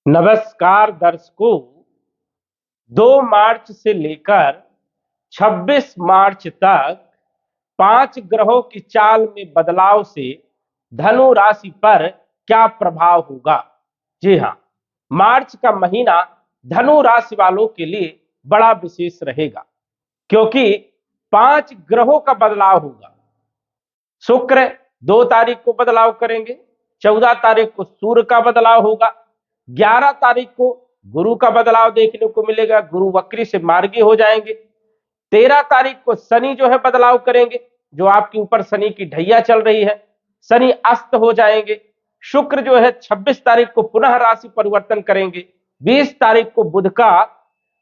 नमस्कार दर्शकों। 2 मार्च से लेकर 26 मार्च तक 5 ग्रहों की चाल में बदलाव से धनु राशि पर क्या प्रभाव होगा। जी हाँ, मार्च का महीना धनु राशि वालों के लिए बड़ा विशेष रहेगा, क्योंकि 5 ग्रहों का बदलाव होगा। शुक्र 2 तारीख को बदलाव करेंगे, 14 तारीख को सूर्य का बदलाव होगा, 11 तारीख को गुरु का बदलाव देखने को मिलेगा, गुरु वक्री से मार्गी हो जाएंगे। 13 तारीख को शनि जो है बदलाव करेंगे, जो आपके ऊपर शनि की ढैया चल रही है, शनि अस्त हो जाएंगे। शुक्र जो है 26 तारीख को पुनः राशि परिवर्तन करेंगे। 20 तारीख को बुध का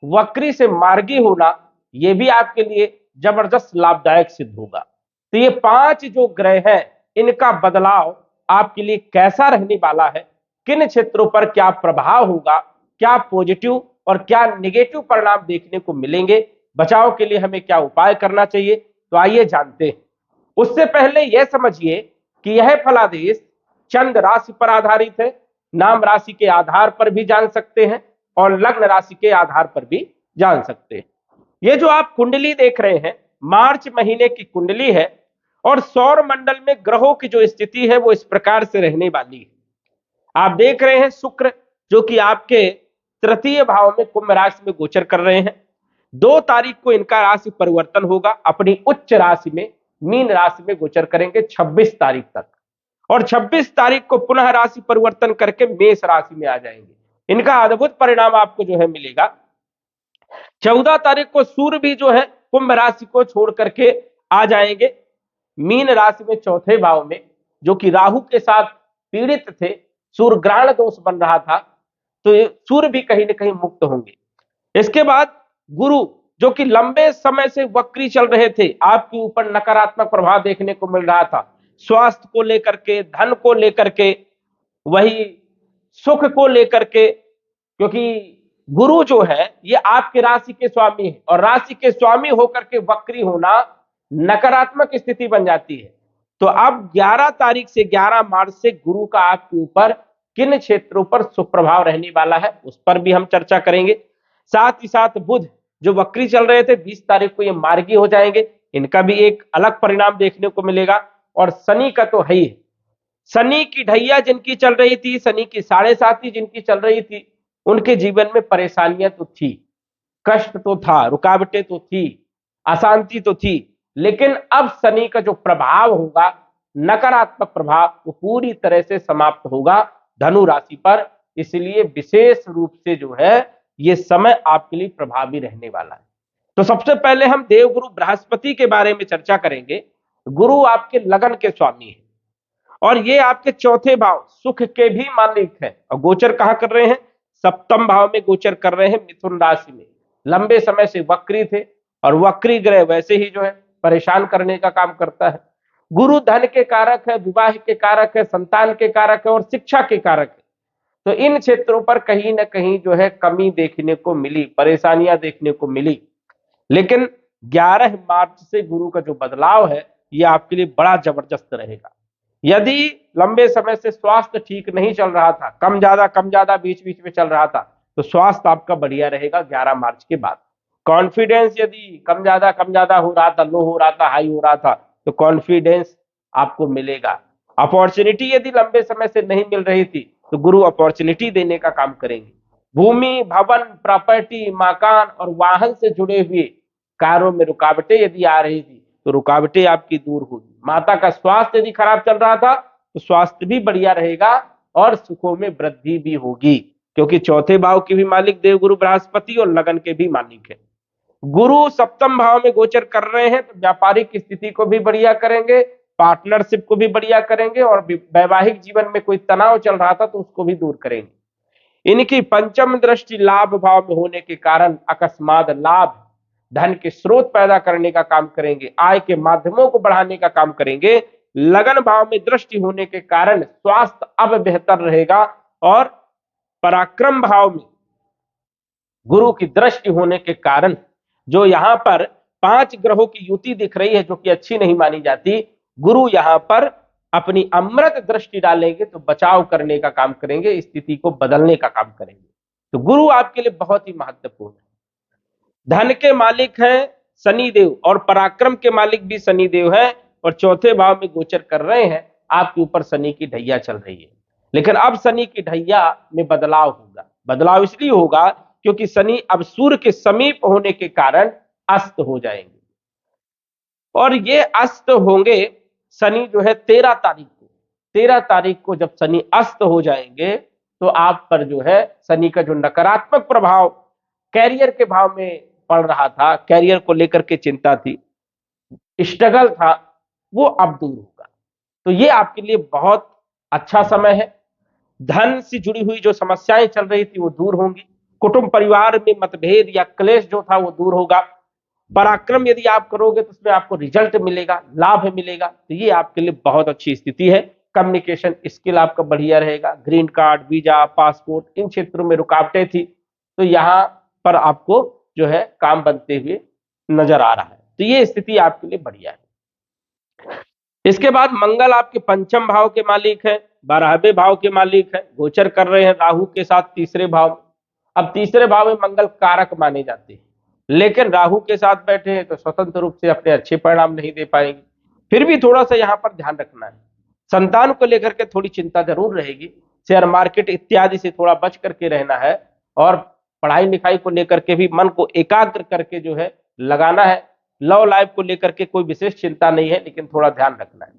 वक्री से मार्गी होना, यह भी आपके लिए जबरदस्त लाभदायक सिद्ध होगा। तो ये 5 जो ग्रह हैं, इनका बदलाव आपके लिए कैसा रहने वाला है, किन क्षेत्रों पर क्या प्रभाव होगा, क्या पॉजिटिव और क्या नेगेटिव परिणाम देखने को मिलेंगे, बचाव के लिए हमें क्या उपाय करना चाहिए, तो आइए जानते हैं। उससे पहले यह समझिए कि यह फलादेश चंद राशि पर आधारित है। नाम राशि के आधार पर भी जान सकते हैं और लग्न राशि के आधार पर भी जान सकते हैं। ये जो आप कुंडली देख रहे हैं, मार्च महीने की कुंडली है और सौर मंडल में ग्रहों की जो स्थिति है वो इस प्रकार से रहने वाली है। आप देख रहे हैं शुक्र जो कि आपके तृतीय भाव में कुंभ राशि में गोचर कर रहे हैं। 2 तारीख को इनका राशि परिवर्तन होगा, अपनी उच्च राशि में मीन राशि में गोचर करेंगे 26 तारीख तक, और 26 तारीख को पुनः राशि परिवर्तन करके मेष राशि में आ जाएंगे। इनका अद्भुत परिणाम आपको जो है मिलेगा। 14 तारीख को सूर्य भी जो है कुंभ राशि को छोड़ करके आ जाएंगे मीन राशि में चौथे भाव में, जो कि राहु के साथ पीड़ित थे, सूर्य ग्रहण दोष बन रहा था, तो सूर्य भी कहीं ना कहीं मुक्त होंगे। इसके बाद गुरु जो कि लंबे समय से वक्री चल रहे थे, आपके ऊपर नकारात्मक प्रभाव देखने को मिल रहा था, स्वास्थ्य को लेकर के, धन को लेकर के, वही सुख को लेकर के, क्योंकि गुरु जो है ये आपके राशि के स्वामी है और राशि के स्वामी होकर के वक्री होना नकारात्मक स्थिति बन जाती है। तो अब 11 तारीख से 11 मार्च से गुरु का आपके ऊपर किन क्षेत्रों पर सुप्रभाव रहने वाला है उस पर भी हम चर्चा करेंगे। साथ ही साथ बुध जो वक्री चल रहे थे 20 तारीख को ये मार्गी हो जाएंगे, इनका भी एक अलग परिणाम देखने को मिलेगा। और शनि का तो है ही, शनि की ढैया जिनकी चल रही थी, शनि की 7.5 जिनकी चल रही थी, उनके जीवन में परेशानियां तो थी, कष्ट तो था, रुकावटें तो थी, अशांति तो थी, लेकिन अब शनि का जो प्रभाव होगा, नकारात्मक प्रभाव, वो पूरी तरह से समाप्त होगा धनु राशि पर। इसलिए विशेष रूप से जो है ये समय आपके लिए प्रभावी रहने वाला है। तो सबसे पहले हम देवगुरु बृहस्पति के बारे में चर्चा करेंगे। गुरु आपके लगन के स्वामी है और ये आपके चौथे भाव सुख के भी मालिक है, और गोचर कहां कर रहे हैं, सप्तम भाव में गोचर कर रहे हैं, मिथुन राशि में। लंबे समय से वक्री थे और वक्री ग्रह वैसे ही जो है परेशान करने का काम करता है। गुरु धन के कारक है, विवाह के कारक है, संतान के कारक है और शिक्षा के कारक है। तो इन क्षेत्रों पर कहीं ना कहीं जो है कमी देखने को मिली, परेशानियां देखने को मिली। लेकिन 11 मार्च से गुरु का जो बदलाव है ये आपके लिए बड़ा जबरदस्त रहेगा। यदि लंबे समय से स्वास्थ्य ठीक नहीं चल रहा था, कम ज्यादा बीच बीच में चल रहा था, तो स्वास्थ्य आपका बढ़िया रहेगा 11 मार्च के बाद। कॉन्फिडेंस यदि कम ज्यादा हो रहा था, लो हो रहा था, हाई हो रहा था, तो कॉन्फिडेंस आपको मिलेगा। अपॉर्चुनिटी यदि लंबे समय से नहीं मिल रही थी, तो गुरु अपॉर्चुनिटी देने का काम करेंगे। भूमि, भवन, प्रॉपर्टी, मकान और वाहन से जुड़े हुए कार्यों में रुकावटें यदि आ रही थी, तो रुकावटें आपकी दूर होगी। माता का स्वास्थ्य यदि खराब चल रहा था, तो स्वास्थ्य भी बढ़िया रहेगा और सुखों में वृद्धि भी होगी, क्योंकि चौथे भाव के भी मालिक देवगुरु बृहस्पति और लगन के भी मालिक है। गुरु सप्तम भाव में गोचर कर रहे हैं, तो व्यापारिक स्थिति को भी बढ़िया करेंगे, पार्टनरशिप को भी बढ़िया करेंगे, और वैवाहिक जीवन में कोई तनाव चल रहा था तो उसको भी दूर करेंगे। इनकी पंचम दृष्टि लाभ भाव में होने के कारण अकस्मात लाभ, धन के स्रोत पैदा करने का काम करेंगे, आय के माध्यमों को बढ़ाने का काम करेंगे। लगन भाव में दृष्टि होने के कारण स्वास्थ्य अब बेहतर रहेगा, और पराक्रम भाव में गुरु की दृष्टि होने के कारण जो यहां पर 5 ग्रहों की युति दिख रही है, जो कि अच्छी नहीं मानी जाती, गुरु यहां पर अपनी अमृत दृष्टि डालेंगे तो बचाव करने का काम करेंगे, स्थिति को बदलने का काम करेंगे। तो गुरु आपके लिए बहुत ही महत्वपूर्ण है। धन के मालिक हैं शनिदेव और पराक्रम के मालिक भी शनिदेव हैं और चौथे भाव में गोचर कर रहे हैं। आपके ऊपर शनि की ढैया चल रही है, लेकिन अब शनि की ढैया में बदलाव होगा। बदलाव इसलिए होगा क्योंकि शनि अब सूर्य के समीप होने के कारण अस्त हो जाएंगे, और ये अस्त होंगे शनि जो है 13 तारीख को। 13 तारीख को जब शनि अस्त हो जाएंगे तो आप पर जो है शनि का जो नकारात्मक प्रभाव कैरियर के भाव में पड़ रहा था, कैरियर को लेकर के चिंता थी, स्ट्रगल था, वो अब दूर होगा। तो ये आपके लिए बहुत अच्छा समय है। धन से जुड़ी हुई जो समस्याएं चल रही थी वो दूर होंगी। कुटुंब परिवार में मतभेद या क्लेश जो था वो दूर होगा। पराक्रम यदि आप करोगे तो उसमें आपको रिजल्ट मिलेगा, लाभ मिलेगा। तो ये आपके लिए बहुत अच्छी स्थिति है। कम्युनिकेशन स्किल आपका बढ़िया रहेगा। ग्रीन कार्ड, वीजा, पासपोर्ट, इन क्षेत्रों में रुकावटें थी तो यहाँ पर आपको जो है काम बनते हुए नजर आ रहा है। तो ये स्थिति आपके लिए बढ़िया है। इसके बाद मंगल आपके पंचम भाव के मालिक है, 12वें भाव के मालिक है, गोचर कर रहे हैं राहु के साथ तीसरे भाव में। अब तीसरे भाव में मंगल कारक माने जाते हैं, लेकिन राहु के साथ बैठे हैं तो स्वतंत्र रूप से अपने अच्छे परिणाम नहीं दे पाएंगे। फिर भी थोड़ा सा यहाँ पर ध्यान रखना है। संतान को लेकर के थोड़ी चिंता जरूर रहेगी। शेयर मार्केट इत्यादि से थोड़ा बच करके रहना है, और पढ़ाई लिखाई को लेकर के भी मन को एकाग्र करके जो है लगाना है। लव लाइफ को लेकर के कोई विशेष चिंता नहीं है, लेकिन थोड़ा ध्यान रखना है।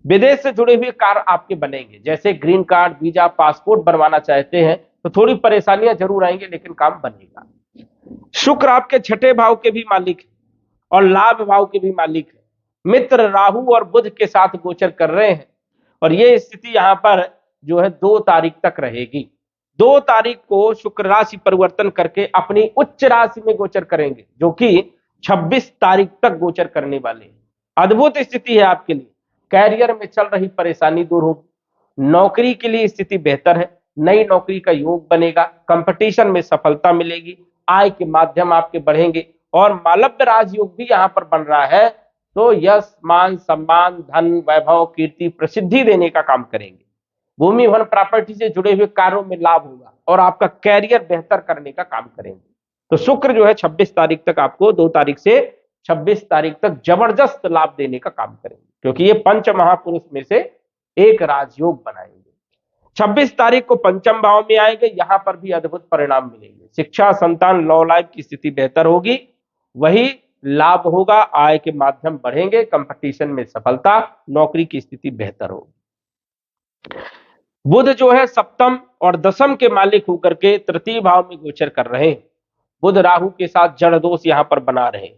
विदेश से जुड़े हुए कार्य आपके बनेंगे, जैसे ग्रीन कार्ड, वीजा, पासपोर्ट बनवाना चाहते हैं तो थोड़ी परेशानियां जरूर आएंगी, लेकिन काम बनेगा। शुक्र आपके छठे भाव के भी मालिक है और लाभ भाव के भी मालिक है। मित्र राहु और बुध के साथ गोचर कर रहे हैं, और ये स्थिति यहां पर जो है 2 तारीख तक रहेगी। 2 तारीख को शुक्र राशि परिवर्तन करके अपनी उच्च राशि में गोचर करेंगे, जो कि 26 तारीख तक गोचर करने वाले हैं। अद्भुत स्थिति है आपके लिए। कैरियर में चल रही परेशानी दूर होगी। नौकरी के लिए स्थिति बेहतर है। नई नौकरी का योग बनेगा। कंपटीशन में सफलता मिलेगी। आय के माध्यम आपके बढ़ेंगे, और मालव्य राजयोग भी यहां पर बन रहा है। तो यश, मान, सम्मान, धन, वैभव, कीर्ति, प्रसिद्धि देने का काम करेंगे। भूमि, वन, प्रॉपर्टी से जुड़े हुए कार्यों में लाभ होगा और आपका कैरियर बेहतर करने का काम करेंगे। तो शुक्र जो है 26 तारीख तक आपको, 2 तारीख से 26 तारीख तक जबरदस्त लाभ देने का काम करेंगे, क्योंकि ये पंच महापुरुष में से एक राजयोग बनाएंगे। 26 तारीख को पंचम भाव में आएंगे, यहां पर भी अद्भुत परिणाम मिलेंगे। शिक्षा, संतान, लव लाइफ की स्थिति बेहतर होगी, वही लाभ होगा। आय के माध्यम बढ़ेंगे। कंपटीशन में सफलता, नौकरी की स्थिति बेहतर होगी। बुध जो है सप्तम और दशम के मालिक होकर के तृतीय भाव में गोचर कर रहे हैं। बुध राहु के साथ जड़ दोष यहां पर बना रहे हैं।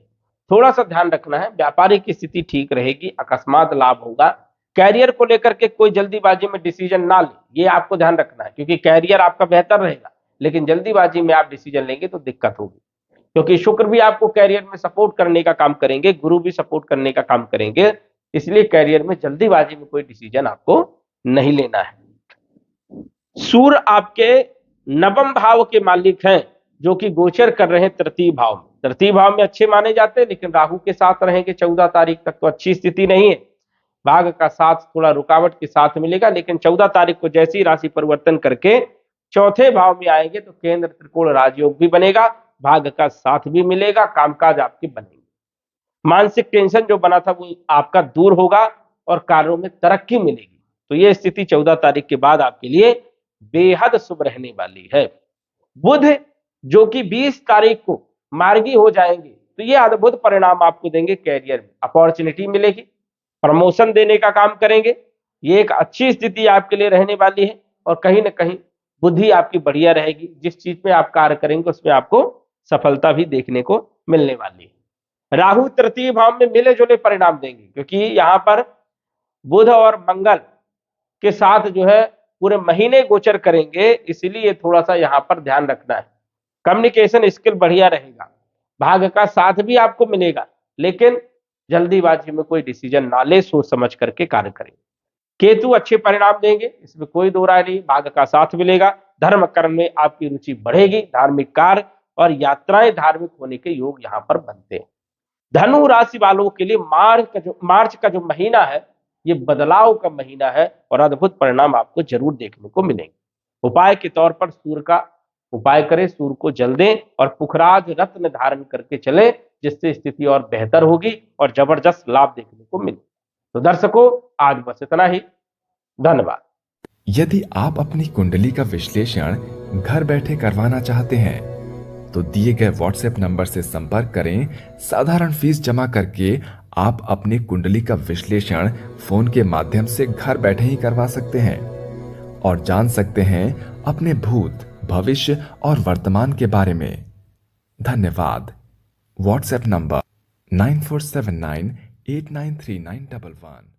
थोड़ा सा ध्यान रखना है। व्यापारिक की स्थिति ठीक रहेगी, अकस्मात लाभ होगा। कैरियर को लेकर के कोई जल्दीबाजी में डिसीजन ना ले, ये आपको ध्यान रखना है, क्योंकि कैरियर आपका बेहतर रहेगा, लेकिन जल्दीबाजी में आप डिसीजन लेंगे तो दिक्कत होगी। क्योंकि शुक्र भी आपको कैरियर में सपोर्ट करने का काम करेंगे, गुरु भी सपोर्ट करने का काम करेंगे, इसलिए कैरियर में जल्दीबाजी में कोई डिसीजन आपको नहीं लेना है। सूर्य आपके नवम भाव के मालिक हैं, जो कि गोचर कर रहे हैं तृतीय भाव में। तृतीय भाव में अच्छे माने जाते हैं, लेकिन राहु के साथ रहेंगे 14 तारीख तक, तो अच्छी स्थिति नहीं है। भाग का साथ थोड़ा रुकावट के साथ मिलेगा, लेकिन 14 तारीख को जैसी राशि परिवर्तन करके चौथे भाव में आएंगे तो केंद्र त्रिकोण राजयोग भी बनेगा, भाग का साथ भी मिलेगा, कामकाज आपके बनेंगे। मानसिक टेंशन जो बना था वो आपका दूर होगा और कार्यों में तरक्की मिलेगी। तो ये स्थिति 14 तारीख के बाद आपके लिए बेहद शुभ रहने वाली है। बुध जो कि 20 तारीख को मार्गी हो जाएंगे, तो ये अद्भुत परिणाम आपको देंगे। कैरियर में अपॉर्चुनिटी मिलेगी, प्रमोशन देने का काम करेंगे। ये एक अच्छी स्थिति आपके लिए रहने वाली है, और कहीं ना कहीं बुद्धि आपकी बढ़िया रहेगी। जिस चीज में आप कार्य करेंगे उसमें आपको सफलता भी देखने को मिलने वाली है। राहु तृतीय भाव में मिले जुले परिणाम देंगे, क्योंकि यहां पर बुध और मंगल के साथ जो है पूरे महीने गोचर करेंगे, इसलिए थोड़ा सा यहां पर ध्यान रखना है। कम्युनिकेशन स्किल बढ़िया रहेगा, भाग का साथ भी आपको मिलेगा, लेकिन जल्दीबाजी में कोई डिसीजन ना ले, सोच समझ करके कार्य करें। केतु अच्छे परिणाम देंगे, इसमें कोई दो राय नहीं, भाग का साथ मिलेगा। धर्म कर्म में आपकी रुचि बढ़ेगी, धार्मिक कार्य और यात्राएं धार्मिक होने के योग यहां पर बनते हैं। धनु राशि वालों के लिए मार्च का जो महीना है, ये बदलाव का महीना है और अद्भुत परिणाम आपको जरूर देखने को मिलेंगे। उपाय के तौर पर सूर्य का उपाय करें, सूर्य को जल दें और पुखराज रत्न धारण करके चले, जिससे स्थिति और बेहतर होगी और जबरदस्त लाभ देखने को मिले। तो दर्शकों, आज बस इतना ही। धन्यवाद। यदि आप अपनी कुंडली का विश्लेषण घर बैठे करवाना चाहते हैं तो दिए गए व्हाट्सएप नंबर से संपर्क करें। साधारण फीस जमा करके आप अपनी कुंडली का विश्लेषण फोन के माध्यम से घर बैठे ही करवा सकते हैं और जान सकते हैं अपने भूत, भविष्य और वर्तमान के बारे में। धन्यवाद। WhatsApp number 9479893911।